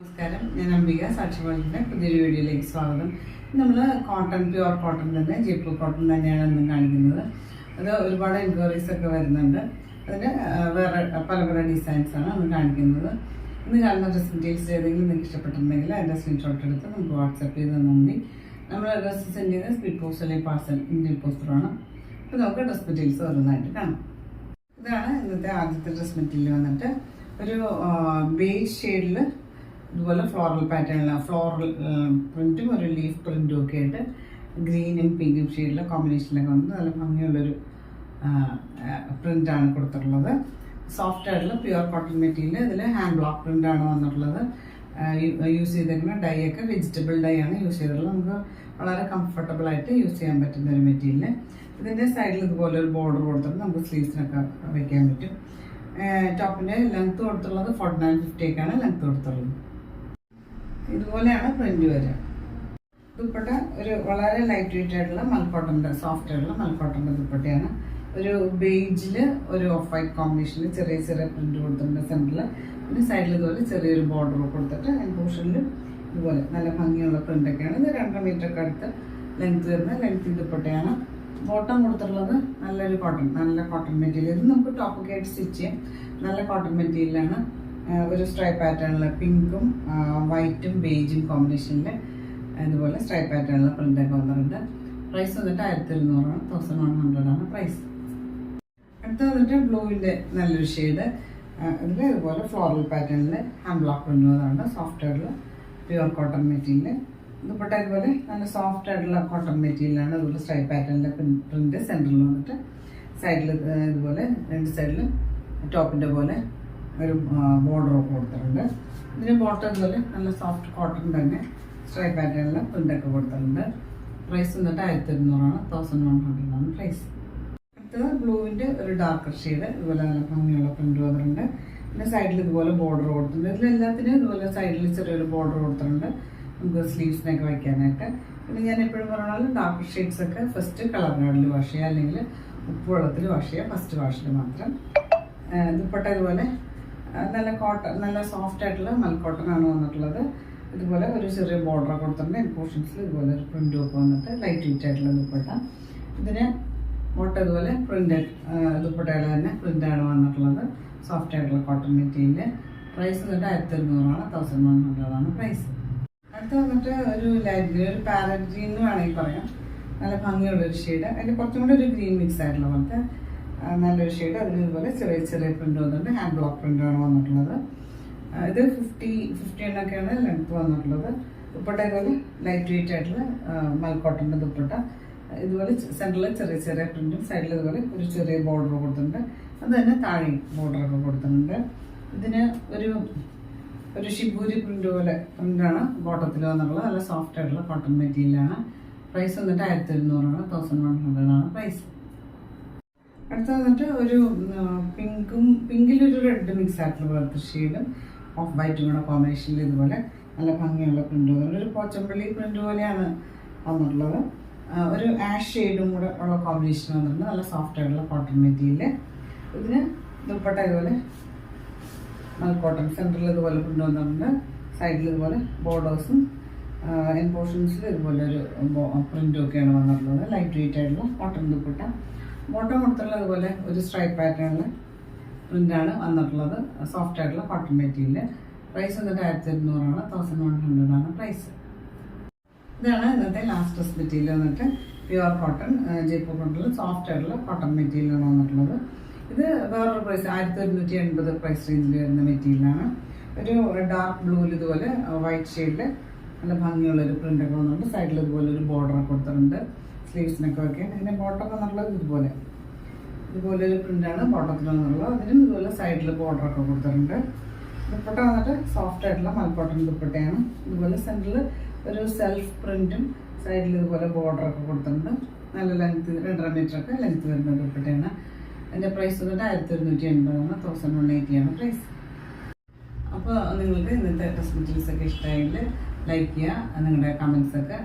നമസ്കാരം, ഞാൻ അംബിക സാക്ഷിവാളിൻ്റെ പുതിയൊരു വീഡിയോയിലേക്ക് സ്വാഗതം. നമ്മൾ കോട്ടൺ, പ്യുവർ കോട്ടൺ തന്നെ, ജയ്പൂർ കോട്ടൺ തന്നെയാണ് ഇന്ന് കാണിക്കുന്നത്. അത് ഒരുപാട് എൻക്വയറീസ് ഒക്കെ വരുന്നുണ്ട്. അതിന് വേറെ പല പല ഡിസൈൻസാണ് നമ്മൾ കാണിക്കുന്നത്. ഇന്ന് കാണുന്ന ഡ്രസ് മെറ്റീരിയൽസ് ഏതെങ്കിലും നിങ്ങൾക്ക് ഇഷ്ടപ്പെട്ടിട്ടുണ്ടെങ്കിൽ അതിൻ്റെ സ്ക്രീൻഷോട്ട് എടുത്ത് നമുക്ക് വാട്സപ്പ് ചെയ്ത് തന്നാൽ മതി. നമ്മൾ ഡ്രസ്സ് സെൻഡ് ചെയ്യുന്നത് സ്പീഡ് പോസ്റ്റ് അല്ലെങ്കിൽ പാർസൽ ഇന്ത്യൻ പോസ്റ്ററാണ്. അപ്പോൾ നമുക്ക് ഡ്രസ് മെറ്റീരിയൽസ് ഓരോന്നായിട്ട് കാണാം. ഇതാണ് ഇന്നത്തെ ആദ്യത്തെ ഡ്രസ് മെറ്റീരിയൽ വന്നിട്ട് ഒരു ബേജ് ഷെയ്ഡിൽ ഇതുപോലെ ഫ്ലോറൽ പാറ്റേണിൽ ഫ്ലോറൽ പ്രിന്റും ഒരു ലീഫ് പ്രിന്റും ഒക്കെ ആയിട്ട് ഗ്രീനും പിങ്കും ഷെയ്ഡിലെ കോമ്പിനേഷനിലൊക്കെ വന്നിട്ട് നല്ല ഭംഗിയുള്ളൊരു പ്രിന്റാണ് കൊടുത്തിട്ടുള്ളത്. സോഫ്റ്റ് ആയിട്ടുള്ള പ്യുവർ കോട്ടൺ മെറ്റീരിയൽ. ഇതിൽ ഹാൻഡ് ബ്ലോക്ക് പ്രിന്റാണ് വന്നിട്ടുള്ളത്. യൂസ് ചെയ്തേക്കുന്ന ഡൈ ഒക്കെ വെജിറ്റബിൾ ഡൈ ആണ് യൂസ് ചെയ്തിട്ടുള്ളത്. നമുക്ക് വളരെ കംഫർട്ടബിൾ ആയിട്ട് യൂസ് ചെയ്യാൻ പറ്റുന്ന ഒരു മെറ്റീരിയൽ. ഇതിൻ്റെ സൈഡിൽ ഇതുപോലെ ഒരു ബോർഡർ കൊടുത്തിട്ട് നമുക്ക് സ്ലീവ്സിനൊക്കെ വയ്ക്കാൻ പറ്റും. ടോപ്പിൻ്റെ ലെങ്ത് കൊടുത്തുള്ളത് 49-50 ലെങ്ത് കൊടുത്തുള്ളത്. ഇതുപോലെയാണ് പ്രിന്റ് വരിക. ദുപ്പട്ട ഒരു വളരെ ലൈറ്റ് വെയിറ്റ് ആയിട്ടുള്ള മൽക്കോട്ടൻ്റെ സോഫ്റ്റ് ആയിട്ടുള്ള മൽക്കോട്ടൻ്റെ ദുപ്പട്ടയാണ്. ഒരു ബേജിൽ ഒരു ഓഫ് വൈറ്റ് കോമ്പിനേഷനിൽ ചെറിയ ചെറിയ പ്രിന്റ് കൊടുത്തിട്ടുണ്ട് സെൻറ്ററിൽ. പിന്നെ സൈഡിൽ ഇതുപോലെ ചെറിയൊരു ബോർഡർ കൊടുത്തിട്ട് പോർഷനിൽ ഇതുപോലെ നല്ല ഭംഗിയുള്ള പ്രിന്റൊക്കെയാണ്. ഇത് 2.5 മീറ്റർ ഒക്കെ അടുത്ത് ലെങ്ത് വരുന്ന ലെങ്ത് ദുപ്പട്ടയാണ്. ബോട്ടം കൊടുത്തിട്ടുള്ളത് നല്ലൊരു കോട്ടൺ, നല്ല കോട്ടൺ മെറ്റീരിയൽ. ഇത് നമുക്ക് ടോപ്പൊക്കെ ആയിട്ട് സ്റ്റിച്ച് ചെയ്യാം. നല്ല കോട്ടൺ മെറ്റീരിയലാണ്. ഒരു സ്ട്രൈപ്പ് പാറ്റേണിൽ പിങ്കും വൈറ്റും ബേജും കോമ്പിനേഷനിൽ ഇതുപോലെ സ്ട്രൈപ്പ് പാറ്റേണിൽ പ്രിന്റൊക്കെ വന്നിട്ടുണ്ട്. പ്രൈസ് വന്നിട്ട് 1200 1100 പ്രൈസ്. അടുത്ത വന്നിട്ട് ബ്ലൂവിൻ്റെ നല്ലൊരു ഷെയ്ഡ്. ഇതിൽ ഇതുപോലെ ഫ്ലോറൽ പാറ്റേണിൽ ഹാൻഡ് ബ്ലോക്ക് പ്രിന്റ് വന്നിട്ടുണ്ട്. സോഫ്റ്റ് ആയിട്ടുള്ള പ്യുവർ കോട്ടൺ മെറ്റീരിയൽ. ദുപ്പട്ട ഇതുപോലെ നല്ല സോഫ്റ്റ് ആയിട്ടുള്ള കോട്ടൺ മെറ്റീരിയലാണ്. അതുപോലെ സ്ട്രൈപ്പ് പാറ്റേണിലെ പ്രിന്റ് സെൻറ്ററിൽ വന്നിട്ട് സൈഡിൽ ഇതുപോലെ രണ്ട് സൈഡിലും ടോപ്പിൻ്റെ പോലെ ഒരു ബോർഡറൊക്കെ കൊടുത്തിട്ടുണ്ട്. ഇതിന് ബോട്ടം ഇതുപോലെ നല്ല സോഫ്റ്റ് കോട്ടൺ തന്നെ സ്ട്രൈപ്പ് പാറ്റേണിൽ പ്രിന്റൊക്കെ കൊടുത്തിട്ടുണ്ട്. പ്രൈസ് വന്നിട്ട് 1200 1100 പ്രൈസ്. അടുത്തത് ബ്ലൂവിൻ്റെ ഒരു ഡാർക്കർ ഷെയ്ഡ്. ഇതുപോലെ നല്ല ഭംഗിയുള്ള പ്രിന്റ് വന്നിട്ടുണ്ട്. പിന്നെ സൈഡിൽ ഇതുപോലെ ബോർഡർ കൊടുത്തിട്ടുണ്ട്. ഇതിലെല്ലാത്തിനും ഇതുപോലെ സൈഡിൽ ചെറിയൊരു ബോർഡർ കൊടുത്തിട്ടുണ്ട് നമുക്ക് സ്ലീവ്സിനൊക്കെ വയ്ക്കാനായിട്ട്. പിന്നെ ഞാൻ എപ്പോഴും പറഞ്ഞാലും ഡാർക്ക് ഷെയ്ഡ്സ് ഒക്കെ ഫസ്റ്റ് കളർ ഗാർഡിൽ വാഷ് ചെയ്യുക, അല്ലെങ്കിൽ ഉപ്പ് വെള്ളത്തിൽ വാഷ് ചെയ്യുക, ഫസ്റ്റ് വാഷിൽ മാത്രം. ദുപ്പട്ട ഇതുപോലെ നല്ല കോട്ടൺ, നല്ല സോഫ്റ്റ് ആയിട്ടുള്ള മൽക്കോട്ടൺ ആണ് വന്നിട്ടുള്ളത്. ഇതുപോലെ ഒരു ചെറിയ ബോർഡർ കൊടുത്തിട്ടുണ്ട്. പോർഷൻസിൽ ഇതുപോലെ ഒരു പ്രിന്റും ഒക്കെ വന്നിട്ട് ലൈറ്റ് വെയിറ്റ് ആയിട്ടുള്ള ദുപ്പട്ട. ഇതിന് ബോട്ടം ഇതുപോലെ പ്രിന്റഡ് ദുപ്പട്ടയുടെ തന്നെ പ്രിന്റാണ് വന്നിട്ടുള്ളത്. സോഫ്റ്റ് ആയിട്ടുള്ള കോട്ടൺ മെറ്റീരിയൽ. പ്രൈസ് വന്നിട്ട് 1200 1100 പ്രൈസ്. അടുത്ത് വന്നിട്ട് ഒരു ലൈറ്റ് ഗ്രീൻ, ഒരു പാരറ്റ് ഗ്രീൻ എന്ന് വേണമെങ്കിൽ പറയാം. നല്ല ഭംഗിയുള്ളൊരു ഷെയ്ഡ്. അതിൽ കുറച്ചും കൂടി ഒരു ഗ്രീൻ മിക്സ് ആയിട്ടുള്ള പോലത്തെ നല്ലൊരു ഷെയ്ഡ്. അതിന് ഇതുപോലെ ചെറിയ ചെറിയ പ്രിന്റ് വന്നിട്ടുണ്ട്. ഹാൻഡ് ബ്ലോക്ക് പ്രിന്റാണ് വന്നിട്ടുള്ളത്. ഇത് 50 എന്നൊക്കെയാണ് ലെങ്ത് വന്നിട്ടുള്ളത്. ദുപ്പട്ട ഇതുപോലെ ലൈറ്റ് വെയിറ്റ് ആയിട്ടുള്ള മൽക്കോട്ടൻ്റെ ദുപ്പട്ട. ഇതുപോലെ സെൻറ്ററിൽ ചെറിയ ചെറിയ പ്രിന്റും സൈഡിൽ ഇതുപോലെ ഒരു ചെറിയ ബോർഡർ കൊടുത്തിട്ടുണ്ട്. അത് തന്നെ താഴെ ബോർഡറൊക്കെ കൊടുത്തിട്ടുണ്ട്. ഇതിന് ഒരു ഷിബൂരി പ്രിന്റ് പോലെ പ്രിന്റാണ് ബോട്ടത്തിൽ വന്നിട്ടുള്ളത്. നല്ല സോഫ്റ്റ് ആയിട്ടുള്ള കോട്ടൺ മെറ്റീരിയലാണ്. പ്രൈസ് വന്നിട്ട് 1200 1100 പ്രൈസ്. അടുത്ത വന്നിട്ട് ഒരു പിങ്കിലൊരു റെഡ് മിക്സ് ആയിട്ടുള്ള പോലത്തെ ഷെയ്ഡും ഓഫ് വൈറ്റും കൂടെ കോമ്പിനേഷനിൽ ഇതുപോലെ നല്ല ഭംഗിയുള്ള പ്രിന്റ് വന്നിട്ട് ഒരു പോച്ചമ്പള്ളി പ്രിന്റ് പോലെയാണ് വന്നിട്ടുള്ളത്. ഒരു ആഷ് ഷെയ്ഡും കൂടെ ഉള്ള കോമ്പിനേഷൻ വന്നിട്ടുണ്ട്. നല്ല സോഫ്റ്റ് ആയിട്ടുള്ള കോട്ടൺ മെറ്റീരിയൽ. ഇതിന് ദുപ്പട്ട ഇതുപോലെ കോട്ടൺ സെൻറ്ററിൽ ഇതുപോലെ പ്രിന്റ് വന്നിട്ടുണ്ട്. സൈഡിൽ ഇതുപോലെ ബോർഡേഴ്സും പോർഷൻസിൽ ഇതുപോലെ ഒരു പ്രിന്റും ഒക്കെയാണ് വന്നിട്ടുള്ളത്. ലൈറ്റ് വെയിറ്റ് ആയിട്ടുള്ള കോട്ടൺ ദുപ്പട്ട. ബോട്ടം കൊടുത്തുള്ള ഇതുപോലെ ഒരു സ്ട്രൈപ്പ് പാറ്റേണിൽ പ്രിന്റാണ് വന്നിട്ടുള്ളത്. സോഫ്റ്റ് ആയിട്ടുള്ള കോട്ടൺ മെറ്റീരിയൽ. പ്രൈസ് വന്നിട്ട് 1200 1100 പ്രൈസ്. ഇതാണ് ഇന്നത്തെ ലാസ്റ്റ് ഡ്രസ് മെറ്റീരിയൽ വന്നിട്ട് പ്യുവർ കോട്ടൺ, ജയ്പൂർ കോട്ടണിൽ സോഫ്റ്റ് ആയിട്ടുള്ള കോട്ടൺ മെറ്റീരിയലാണ് വന്നിട്ടുള്ളത്. ഇത് വേറൊരു പ്രൈസ് 1180 പ്രൈസ് റേഞ്ചിൽ വരുന്ന മെറ്റീരിയലാണ്. ഒരു ഡാർക്ക് ബ്ലൂവിൽ ഇതുപോലെ വൈറ്റ് ഷെയ്ഡിൽ നല്ല ഭംഗിയുള്ളൊരു പ്രിൻ്റൊക്കെ വന്നിട്ടുണ്ട്. സൈഡിൽ ഇതുപോലെ ഒരു ബോർഡറൊക്കെ കൊടുത്തിട്ടുണ്ട് സ്ലീവ്സിനൊക്കെ വയ്ക്കാൻ. ഇതിൻ്റെ ബോട്ടമൊക്കെ വന്നിട്ടുള്ളത് ഇതുപോലെ ഒരു പ്രിൻ്റാണ് ബോട്ടത്തിൽ വന്നിട്ടുള്ളത്. അതിനും ഇതുപോലെ സൈഡിൽ ബോർഡറൊക്കെ കൊടുത്തിട്ടുണ്ട്. ദുപ്പട്ട വന്നിട്ട് സോഫ്റ്റ് ആയിട്ടുള്ള മൽക്കോട്ടൺ ദുപ്പട്ടയാണ്. ഇതുപോലെ സെൻറ്ററിൽ ഒരു സെൽഫ് പ്രിൻറ്റും സൈഡിൽ ഇതുപോലെ ബോർഡറൊക്കെ കൊടുത്തിട്ടുണ്ട്. നല്ല ലെങ്ത് 2.5 മീറ്റർ ഒക്കെ ലെങ്ത് വരുന്ന ദുപ്പട്ടയാണ്. അതിൻ്റെ പ്രൈസ് വന്നിട്ട് 1180 1180 പ്രൈസ്. അപ്പോൾ നിങ്ങൾക്ക് ഇന്നത്തെ ഡ്രസ് മെറ്റീരിയൽസ് ഒക്കെ ഇഷ്ടമായെങ്കിൽ ലൈക്ക് ചെയ്യുക. നിങ്ങളുടെ കമൻസൊക്കെ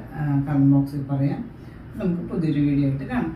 കമൻറ്റ് ബോക്സിൽ പറയാം. നമുക്ക് പുതിയൊരു വീഡിയോ ആയിട്ട് കാണാം.